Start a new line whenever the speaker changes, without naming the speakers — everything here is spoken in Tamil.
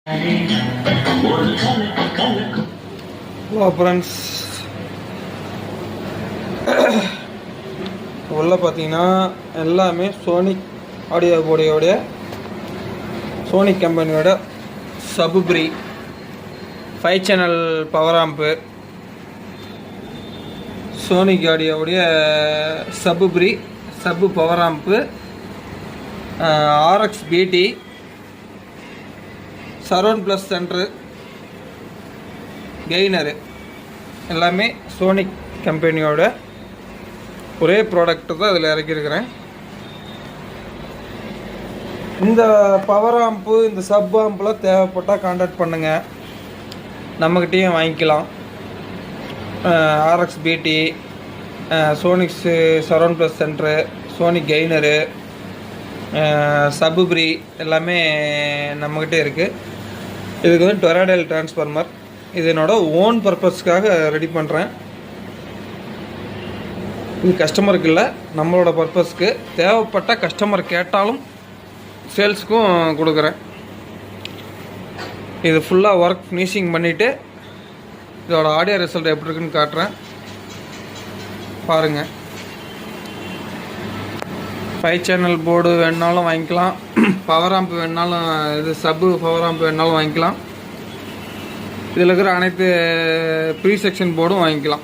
ஹலோ ஃப்ரெண்ட்ஸ், உள்ள பார்த்தீங்கன்னா எல்லாமே சோனிக் ஆடியோ போர்டியோடைய சோனிக் கம்பெனியோட சபுப்ரி 5 சேனல் பவர் ஆம்பு, சோனிக் ஆடியோவுடைய சபுப்ரி sub power amp, RX BT, surround plus centre, gainer எல்லாமே சோனிக் கம்பெனியோட ஒரே ப்ராடக்ட் தான் இதில் இறக்கியிருக்கிறேன். இந்த பவர் ஆம்பு, இந்த சப் ஆம்புலாம் தேவைப்பட்டால் கான்டாக்ட் பண்ணுங்கள், நம்மக்கிட்டேயும் வாங்கிக்கலாம். RX BT, Sonics surround plus centre, Sonic gainer, சபுப்ரி எல்லாமே நம்மக்கிட்டே இருக்குது. இதுக்கு வந்து டொராடெல் டிரான்ஸ்ஃபார்மர், இது என்னோடய ஓன் பர்பஸ்க்காக ரெடி பண்ணுறேன். இது கஸ்டமருக்கு இல்லை, நம்மளோட பர்பஸ்க்கு. தேவைப்பட்ட கஸ்டமர் கேட்டாலும் சேல்ஸுக்கும் கொடுக்குறேன். இது ஃபுல்லாக ஒர்க் ஃபினிஷிங் பண்ணிவிட்டு இதோட ஆடியோ ரிசல்ட் எப்படி இருக்குன்னு காட்டுறேன், பாருங்கள். 5 சேனல் போர்டு வேணுனாலும் வாங்கிக்கலாம், பவர் ஆம்பு வேணுனாலும், இது சப்பு பவர் ஆம்பு வேணுனாலும் வாங்கிக்கலாம். இதில் இருக்கிற அனைத்து ப்ரீ செக்ஷன் போர்டும் வாங்கிக்கலாம்.